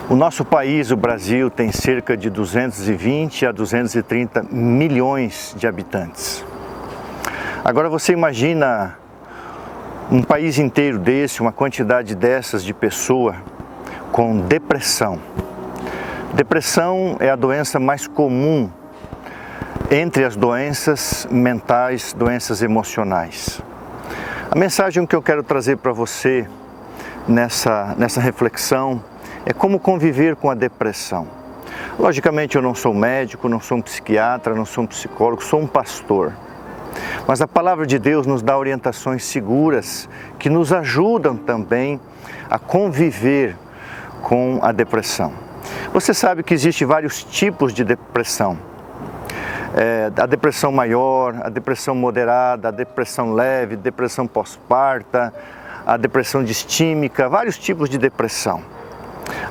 O nosso país, o Brasil, tem cerca de 220 a 230 milhões de habitantes. Agora você imagina um país inteiro desse, uma quantidade dessas de pessoa com depressão. Depressão é a doença mais comum entre as doenças mentais, doenças emocionais. A mensagem que eu quero trazer para você nessa reflexão é como conviver com a depressão. Logicamente eu não sou médico, não sou um psiquiatra, não sou um psicólogo, sou um pastor. Mas a palavra de Deus nos dá orientações seguras que nos ajudam também a conviver com a depressão. Você sabe que existem vários tipos de depressão. A depressão maior, a depressão moderada, a depressão leve, depressão pós-parta, a depressão distímica, vários tipos de depressão.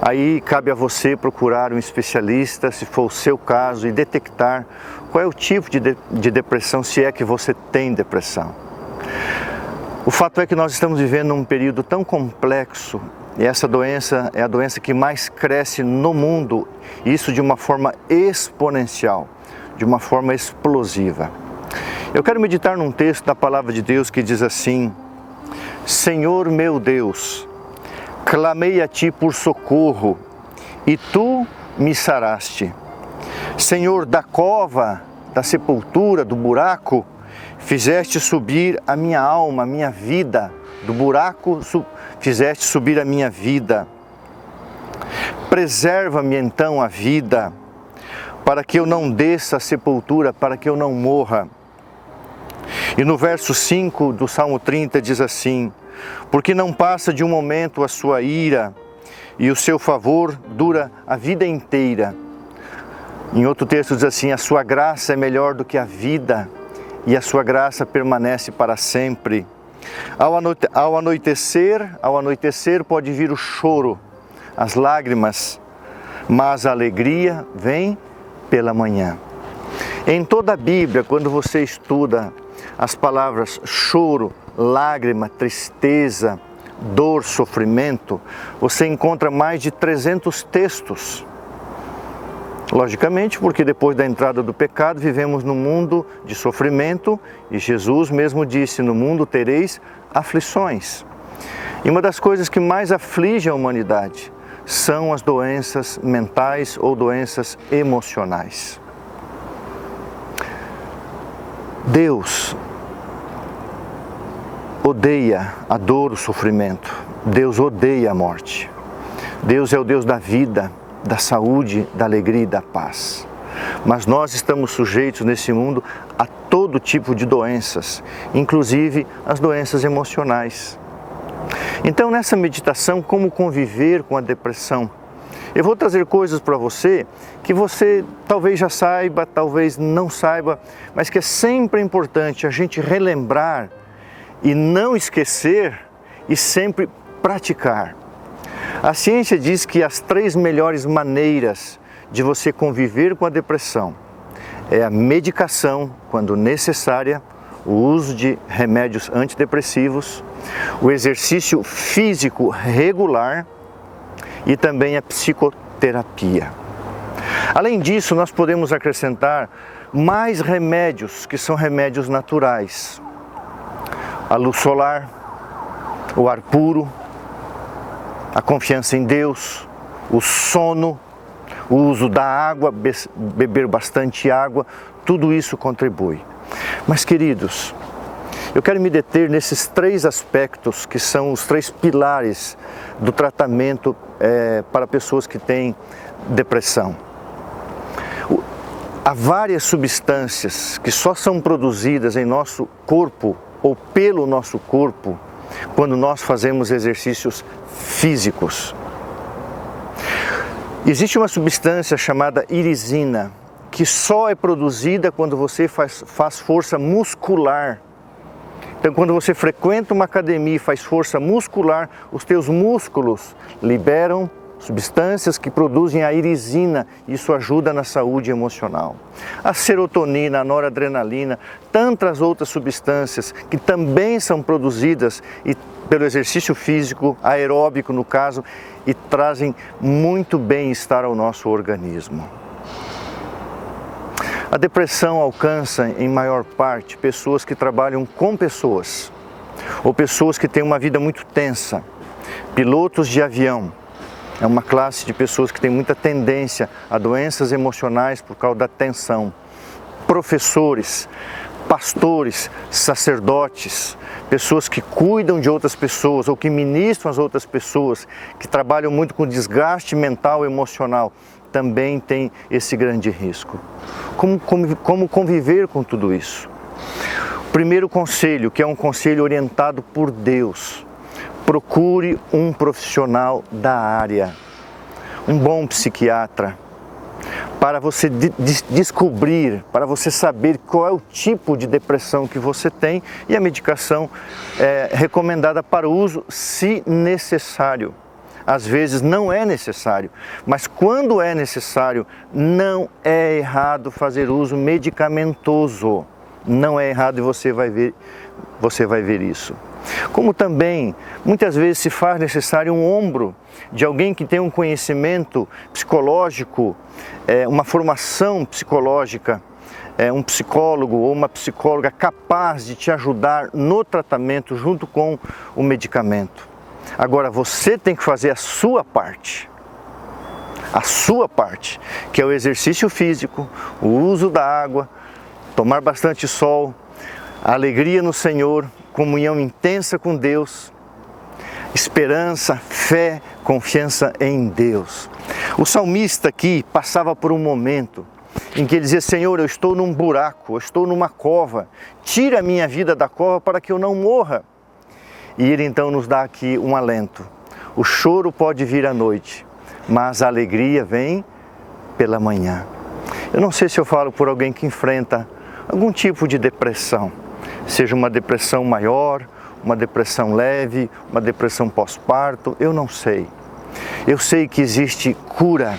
Aí cabe a você procurar um especialista, se for o seu caso, e detectar qual é o tipo de depressão, se é que você tem depressão. O fato é que nós estamos vivendo um período tão complexo, e essa doença é a doença que mais cresce no mundo, e isso de uma forma exponencial, de uma forma explosiva. Eu quero meditar num texto da palavra de Deus que diz assim: Senhor meu Deus, clamei a Ti por socorro, e Tu me saraste. Senhor, da cova, da sepultura, do buraco, fizeste subir a minha alma, a minha vida. Do buraco fizeste subir a minha vida. Preserva-me então a vida, para que eu não desça à sepultura, para que eu não morra. E no verso 5 do Salmo 30 diz assim: porque não passa de um momento a sua ira, e o seu favor dura a vida inteira. Em outro texto diz assim: a sua graça é melhor do que a vida, e a sua graça permanece para sempre. Ao anoitecer pode vir o choro, as lágrimas, mas a alegria vem pela manhã. Em toda a Bíblia, quando você estuda as palavras choro, lágrima, tristeza, dor, sofrimento, você encontra mais de 300 textos. Logicamente, porque depois da entrada do pecado, vivemos num mundo de sofrimento, e Jesus mesmo disse: no mundo tereis aflições. E uma das coisas que mais aflige a humanidade são as doenças mentais ou doenças emocionais. Deus odeia a dor, o sofrimento. Deus odeia a morte. Deus é o Deus da vida, da saúde, da alegria e da paz. Mas nós estamos sujeitos nesse mundo a todo tipo de doenças, inclusive as doenças emocionais. Então, nessa meditação, como conviver com a depressão? Eu vou trazer coisas para você que você talvez já saiba, talvez não saiba, mas que é sempre importante a gente relembrar e não esquecer e sempre praticar. A ciência diz que as 3 melhores maneiras de você conviver com a depressão é a medicação, quando necessária, o uso de remédios antidepressivos, o exercício físico regular e também a psicoterapia. Além disso, nós podemos acrescentar mais remédios, que são remédios naturais. A luz solar, o ar puro, a confiança em Deus, o sono, o uso da água, beber bastante água, tudo isso contribui. Mas, queridos, eu quero me deter nesses 3 aspectos que são os 3 pilares do tratamento para pessoas que têm depressão. Há várias substâncias que só são produzidas em nosso corpo ou pelo nosso corpo quando nós fazemos exercícios físicos. Existe uma substância chamada irisina, que só é produzida quando você faz força muscular. Então, quando você frequenta uma academia e faz força muscular, os teus músculos liberam substâncias que produzem a irisina, isso ajuda na saúde emocional. A serotonina, a noradrenalina, tantas outras substâncias que também são produzidas pelo exercício físico, aeróbico no caso, e trazem muito bem-estar ao nosso organismo. A depressão alcança, em maior parte, pessoas que trabalham com pessoas, ou pessoas que têm uma vida muito tensa. Pilotos de avião é uma classe de pessoas que tem muita tendência a doenças emocionais por causa da tensão. Professores, pastores, sacerdotes, pessoas que cuidam de outras pessoas ou que ministram as outras pessoas, que trabalham muito com desgaste mental e emocional, também tem esse grande risco. Como conviver com tudo isso? O primeiro conselho, que é um conselho orientado por Deus: procure um profissional da área, um bom psiquiatra, para você descobrir, para você saber qual é o tipo de depressão que você tem e a medicação recomendada para o uso, se necessário. Às vezes não é necessário, mas quando é necessário, não é errado fazer uso medicamentoso. Não é errado e você vai ver isso. Como também, muitas vezes se faz necessário um ombro de alguém que tem um conhecimento psicológico, uma formação psicológica, um psicólogo ou uma psicóloga capaz de te ajudar no tratamento junto com o medicamento. Agora, você tem que fazer a sua parte, que é o exercício físico, o uso da água, tomar bastante sol, a alegria no Senhor, comunhão intensa com Deus, esperança, fé, confiança em Deus. O salmista aqui passava por um momento em que ele dizia: Senhor, eu estou num buraco, eu estou numa cova, tira a minha vida da cova para que eu não morra. E ele então nos dá aqui um alento. O choro pode vir à noite, mas a alegria vem pela manhã. Eu não sei se eu falo por alguém que enfrenta algum tipo de depressão, seja uma depressão maior, uma depressão leve, uma depressão pós-parto, eu não sei. Eu sei que existe cura,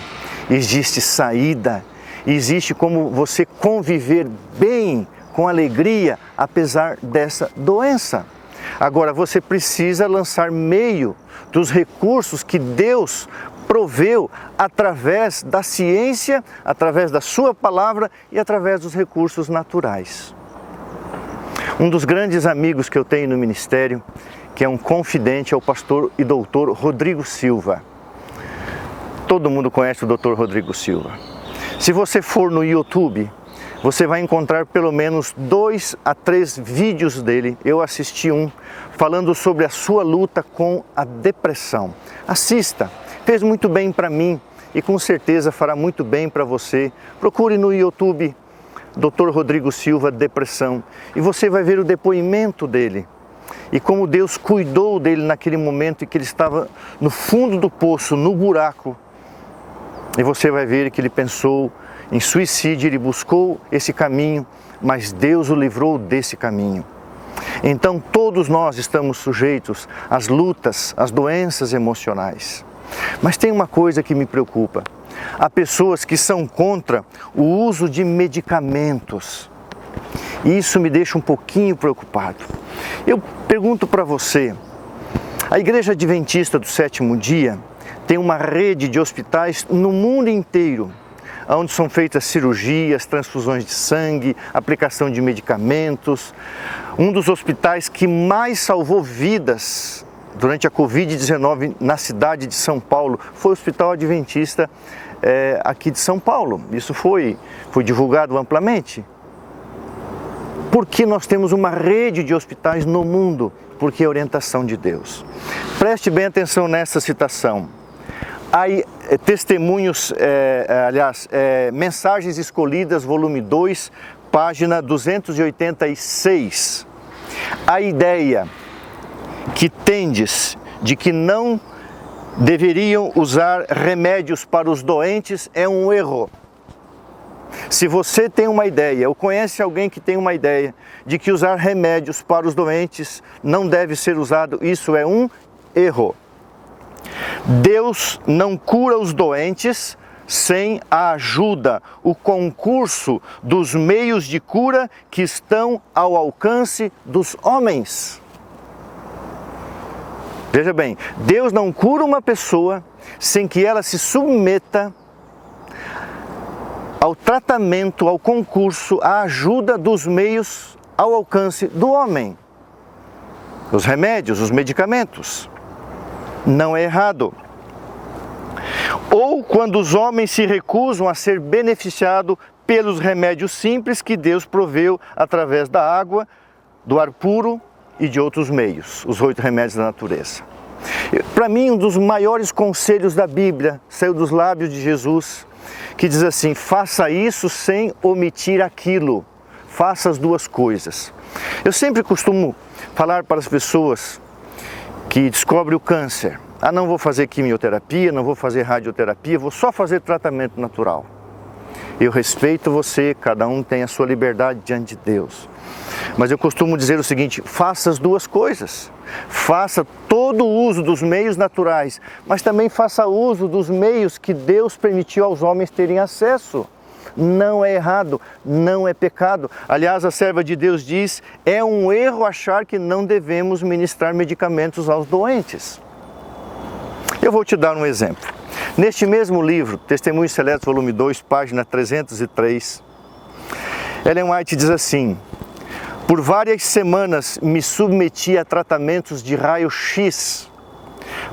existe saída, existe como você conviver bem, com alegria, apesar dessa doença. Agora, você precisa lançar meio dos recursos que Deus proveu através da ciência, através da sua palavra e através dos recursos naturais. Um dos grandes amigos que eu tenho no ministério, que é um confidente, é o pastor e doutor Rodrigo Silva. Todo mundo conhece o doutor Rodrigo Silva. Se você for no YouTube, você vai encontrar pelo menos 2 a 3 vídeos dele. Eu assisti um falando sobre a sua luta com a depressão. Assista, fez muito bem para mim e com certeza fará muito bem para você. Procure no YouTube Dr. Rodrigo Silva, depressão, e você vai ver o depoimento dele e como Deus cuidou dele naquele momento em que ele estava no fundo do poço, no buraco. E você vai ver que ele pensou em suicídio, ele buscou esse caminho, mas Deus o livrou desse caminho. Então todos nós estamos sujeitos às lutas, às doenças emocionais. Mas tem uma coisa que me preocupa. Há pessoas que são contra o uso de medicamentos. E isso me deixa um pouquinho preocupado. Eu pergunto para você, a Igreja Adventista do Sétimo Dia tem uma rede de hospitais no mundo inteiro, onde são feitas cirurgias, transfusões de sangue, aplicação de medicamentos. Um dos hospitais que mais salvou vidas durante a Covid-19 na cidade de São Paulo foi o Hospital Adventista aqui de São Paulo. Isso foi divulgado amplamente. Porque nós temos uma rede de hospitais no mundo, porque é a orientação de Deus. Preste bem atenção nessa citação. Aí, testemunhos, Mensagens Escolhidas, volume 2, página 286. A ideia que tendes de que não deveriam usar remédios para os doentes é um erro. Se você tem uma ideia, ou conhece alguém que tem uma ideia de que usar remédios para os doentes não deve ser usado, isso é um erro. Deus não cura os doentes sem a ajuda, o concurso dos meios de cura que estão ao alcance dos homens. Veja bem, Deus não cura uma pessoa sem que ela se submeta ao tratamento, ao concurso, à ajuda dos meios ao alcance do homem. Os remédios, os medicamentos. Não é errado. Ou quando os homens se recusam a ser beneficiados pelos remédios simples que Deus proveu através da água, do ar puro e de outros meios, os 8 remédios da natureza. Para mim, um dos maiores conselhos da Bíblia saiu dos lábios de Jesus, que diz assim: faça isso sem omitir aquilo, faça as duas coisas. Eu sempre costumo falar para as pessoas que descobrem o câncer: não vou fazer quimioterapia, não vou fazer radioterapia, vou só fazer tratamento natural. Eu respeito você, cada um tem a sua liberdade diante de Deus. Mas eu costumo dizer o seguinte: faça as duas coisas. Faça todo o uso dos meios naturais, mas também faça uso dos meios que Deus permitiu aos homens terem acesso. Não é errado, não é pecado. Aliás, a serva de Deus diz: é um erro achar que não devemos ministrar medicamentos aos doentes. Eu vou te dar um exemplo. Neste mesmo livro, Testemunhos Seletos, volume 2, página 303, Ellen White diz assim: por várias semanas me submeti a tratamentos de raio-x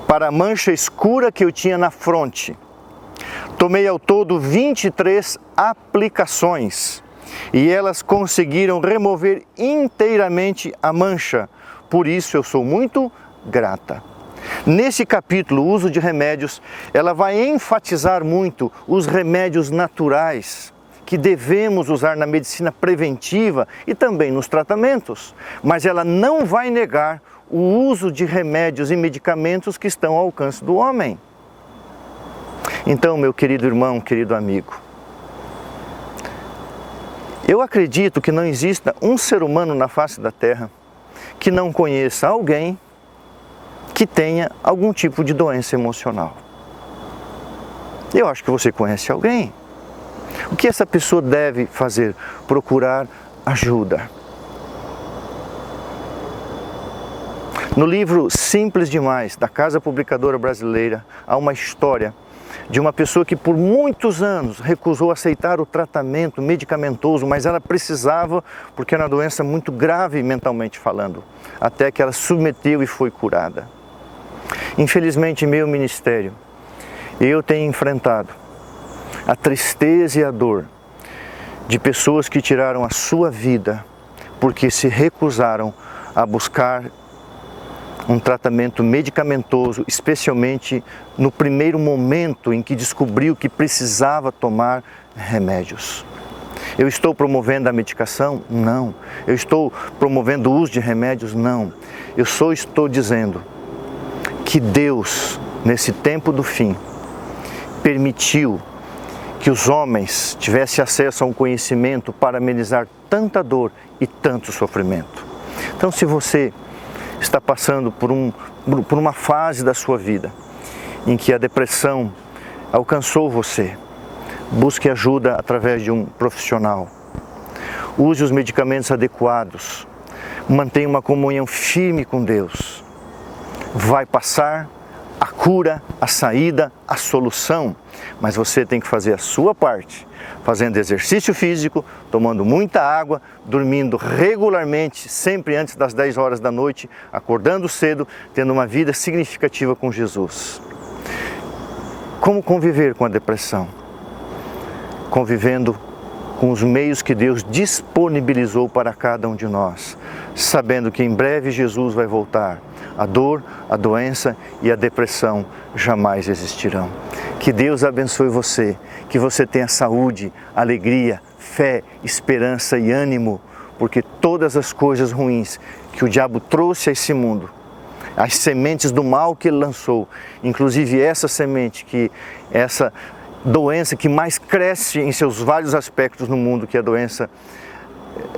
para a mancha escura que eu tinha na fronte. Tomei ao todo 23 aplicações e elas conseguiram remover inteiramente a mancha. Por isso eu sou muito grata. Nesse capítulo, o uso de remédios, ela vai enfatizar muito os remédios naturais que devemos usar na medicina preventiva e também nos tratamentos, mas ela não vai negar o uso de remédios e medicamentos que estão ao alcance do homem. Então, meu querido irmão, querido amigo, eu acredito que não exista um ser humano na face da Terra que não conheça alguém que tenha algum tipo de doença emocional. Eu acho que você conhece alguém. O que essa pessoa deve fazer? Procurar ajuda. No livro Simples Demais, da Casa Publicadora Brasileira, há uma história de uma pessoa que por muitos anos recusou aceitar o tratamento medicamentoso, mas ela precisava, porque era uma doença muito grave mentalmente falando, até que ela submeteu e foi curada. Infelizmente, em meu ministério, eu tenho enfrentado a tristeza e a dor de pessoas que tiraram a sua vida porque se recusaram a buscar um tratamento medicamentoso, especialmente no primeiro momento em que descobriu que precisava tomar remédios. Eu estou promovendo a medicação? Não. Eu estou promovendo o uso de remédios? Não. Eu só estou dizendo que Deus, nesse tempo do fim, permitiu que os homens tivessem acesso a um conhecimento para amenizar tanta dor e tanto sofrimento. Então, se você está passando por uma fase da sua vida em que a depressão alcançou você, busque ajuda através de um profissional. Use os medicamentos adequados. Mantenha uma comunhão firme com Deus. Vai passar a cura, a saída, a solução, mas você tem que fazer a sua parte, fazendo exercício físico, tomando muita água, dormindo regularmente, sempre antes das 10 horas da noite, acordando cedo, tendo uma vida significativa com Jesus. Como conviver com a depressão? Convivendo com os meios que Deus disponibilizou para cada um de nós, sabendo que em breve Jesus vai voltar. A dor, a doença e a depressão jamais existirão. Que Deus abençoe você, que você tenha saúde, alegria, fé, esperança e ânimo, porque todas as coisas ruins que o diabo trouxe a esse mundo, as sementes do mal que ele lançou, inclusive essa semente, essa doença que mais cresce em seus vários aspectos no mundo, que é a doença,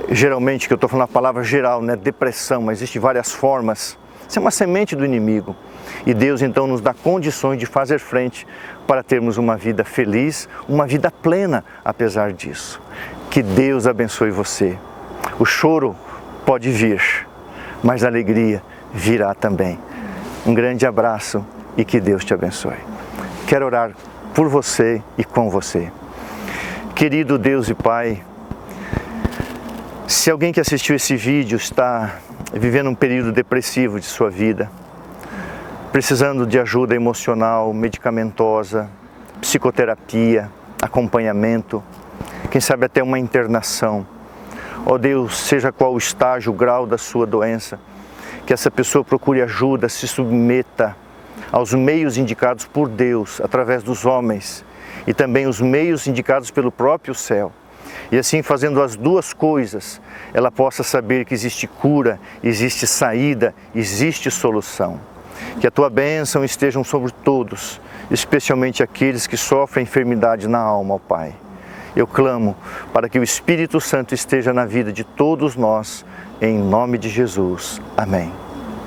geralmente, que eu estou falando a palavra geral, né, depressão, mas existem várias formas, Isso é uma semente do inimigo. E Deus então nos dá condições de fazer frente para termos uma vida feliz, uma vida plena apesar disso. Que Deus abençoe você. O choro pode vir, mas a alegria virá também. Um grande abraço e que Deus te abençoe. Quero orar por você e com você. Querido Deus e Pai, se alguém que assistiu esse vídeo está vivendo um período depressivo de sua vida, precisando de ajuda emocional, medicamentosa, psicoterapia, acompanhamento, quem sabe até uma internação. Ó Deus, seja qual o estágio, o grau da sua doença, que essa pessoa procure ajuda, se submeta aos meios indicados por Deus, através dos homens, e também os meios indicados pelo próprio céu. E assim, fazendo as duas coisas, ela possa saber que existe cura, existe saída, existe solução. Que a Tua bênção esteja sobre todos, especialmente aqueles que sofrem enfermidade na alma, ó Pai. Eu clamo para que o Espírito Santo esteja na vida de todos nós, em nome de Jesus. Amém.